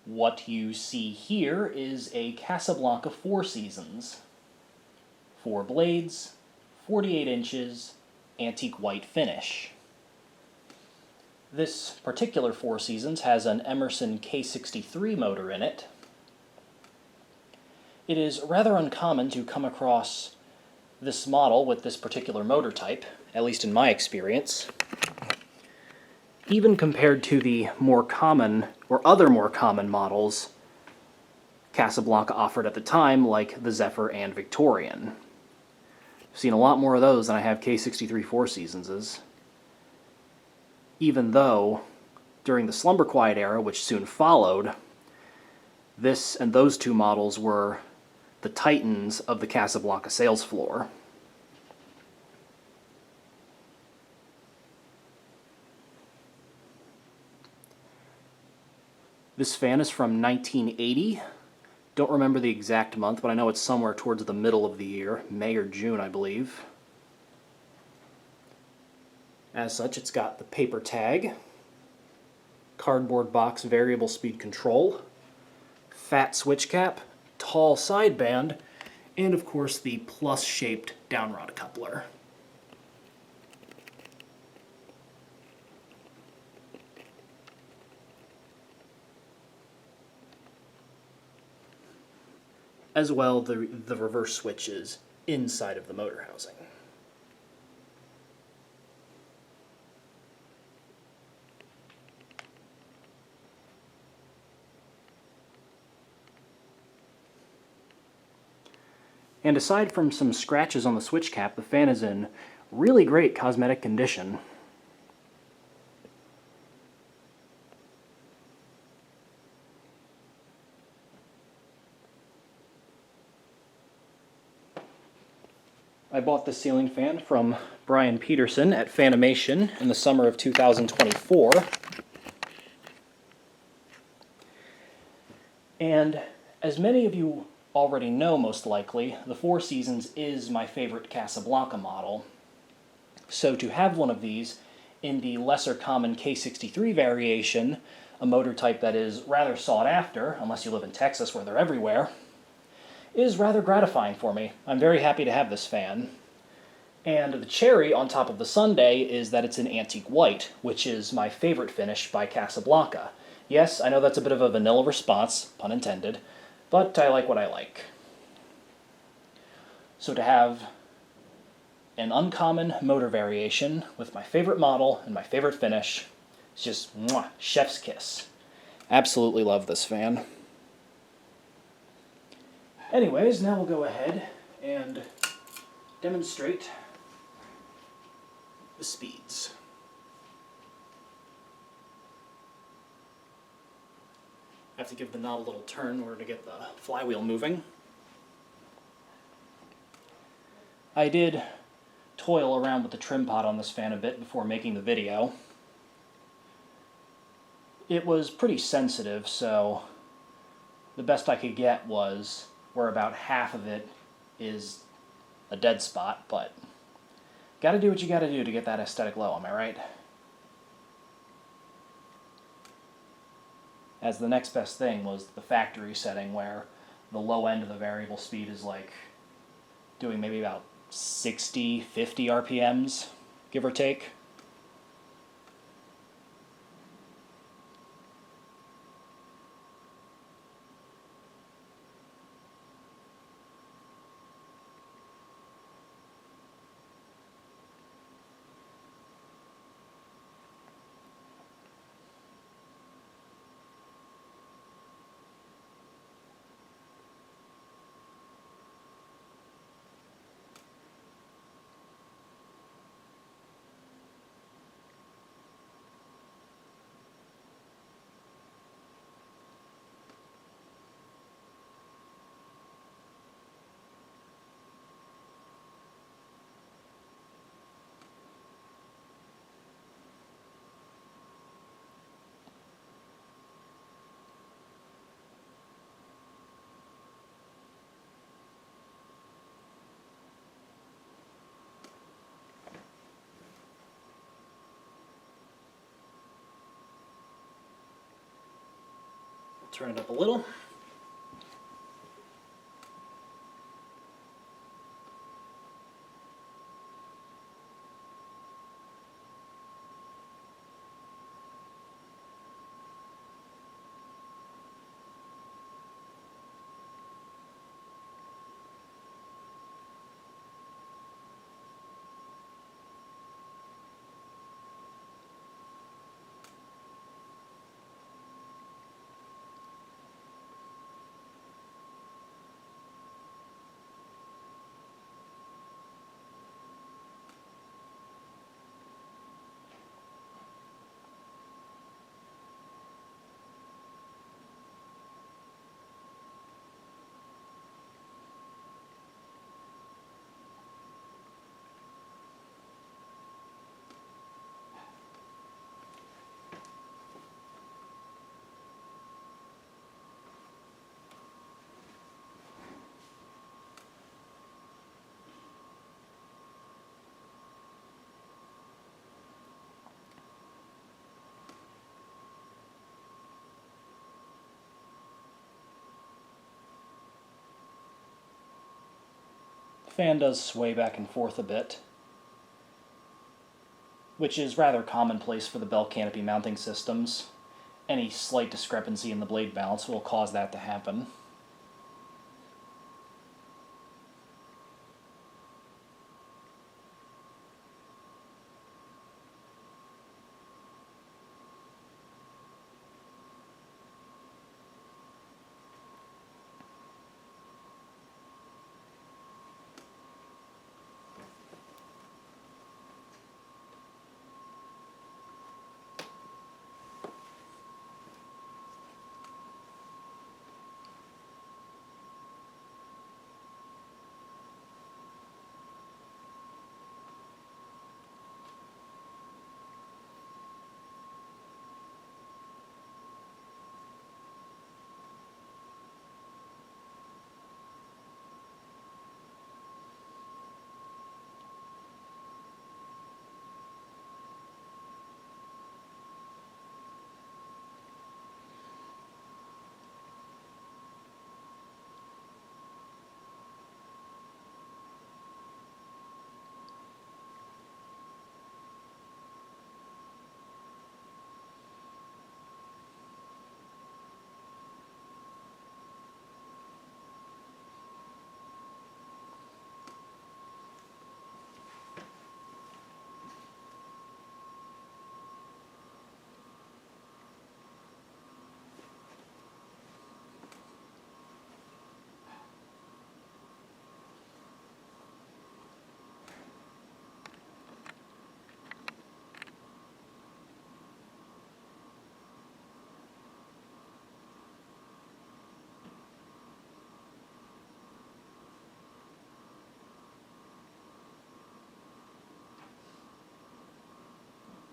What you see here is a Casablanca Four Seasons. 4 blades, 48 inches, antique white finish. This particular Four Seasons has an Emerson K63 motor in it. It is rather uncommon to come across this model with this particular motor type, at least in my experience. Even compared to the more common, or other more common models Casablanca offered at the time, like the Zephyr and Victorian. I've seen a lot more of those than I have K63 Four Seasonses. Even though, during the Slumber Quiet era, which soon followed, this and those two models were the titans of the Casablanca sales floor. This fan is from 1980. Don't remember the exact month, but I know it's somewhere towards the middle of the year, May or June, I believe. As such, it's got the paper tag, cardboard box variable speed control, fat switch cap, tall sideband, and of course the plus-shaped downrod coupler. As well, the reverse switch is inside of the motor housing. And aside from some scratches on the switch cap, the fan is in really great cosmetic condition. I bought this ceiling fan from Brian Peterson at Fanimation in the summer of 2024. And as many of you already know, most likely, the Four Seasons is my favorite Casablanca model. So to have one of these in the lesser common K63 variation, a motor type that is rather sought after, unless you live in Texas where they're everywhere, is rather gratifying for me. I'm very happy to have this fan. And the cherry on top of the sundae is that it's an antique white, which is my favorite finish by Casablanca. Yes, I know that's a bit of a vanilla response, pun intended, but I like what I like. So to have an uncommon motor variation with my favorite model and my favorite finish, it's just mwah, chef's kiss. Absolutely love this fan. Anyways, now we'll go ahead and demonstrate the speeds. I have to give the knob a little turn in order to get the flywheel moving. I did toil around with the trim pot on this fan a bit before making the video. It was pretty sensitive, so the best I could get was where about half of it is a dead spot, but gotta do what you gotta do to get that aesthetic low, am I right? As the next best thing was the factory setting where the low end of the variable speed is like doing maybe about 60, 50 RPMs, give or take. Turn it up a little. The fan does sway back and forth a bit, which is rather commonplace for the bell canopy mounting systems. Any slight discrepancy in the blade balance will cause that to happen.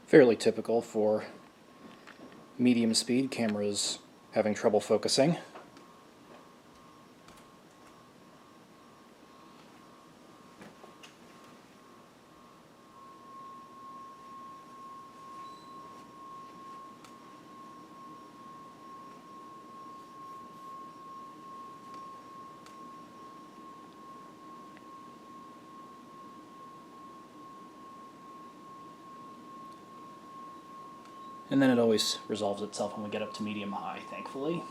Fairly typical for medium speed cameras having trouble focusing. And then it always resolves itself when we get up to medium-high, thankfully.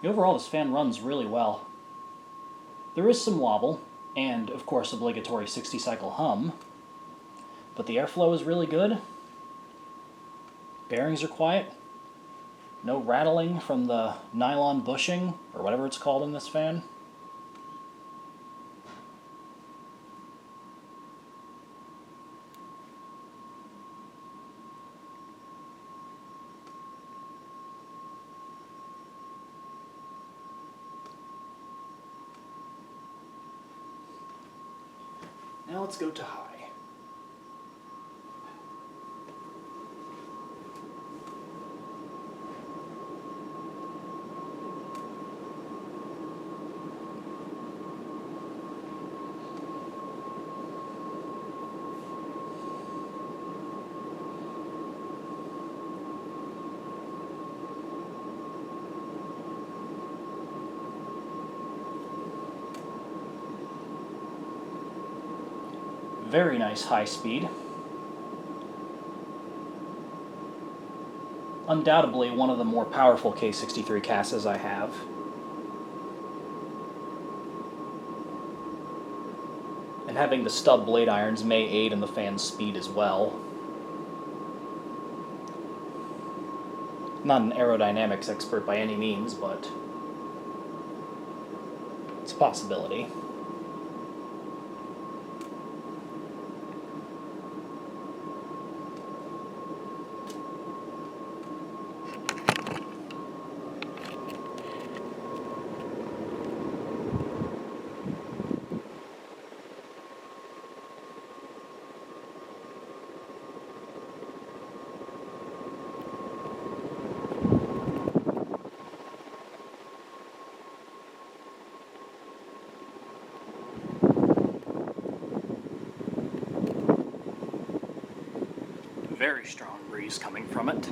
Overall, this fan runs really well. There is some wobble, and of course obligatory 60-cycle hum, but the airflow is really good. Bearings are quiet. No rattling from the nylon bushing, or whatever it's called in this fan. Now let's go to high. Very nice high speed. Undoubtedly one of the more powerful K63 casas I have. And having the stub blade irons may aid in the fan's speed as well. Not an aerodynamics expert by any means, but it's a possibility. Very strong breeze coming from it.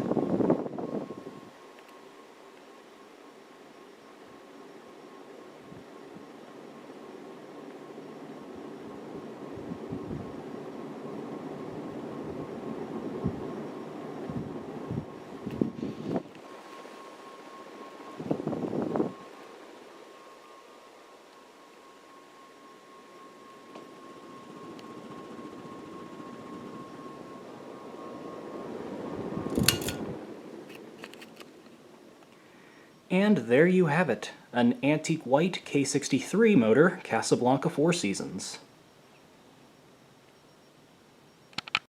And there you have it, an antique white K63 motor, Casablanca Four Seasons.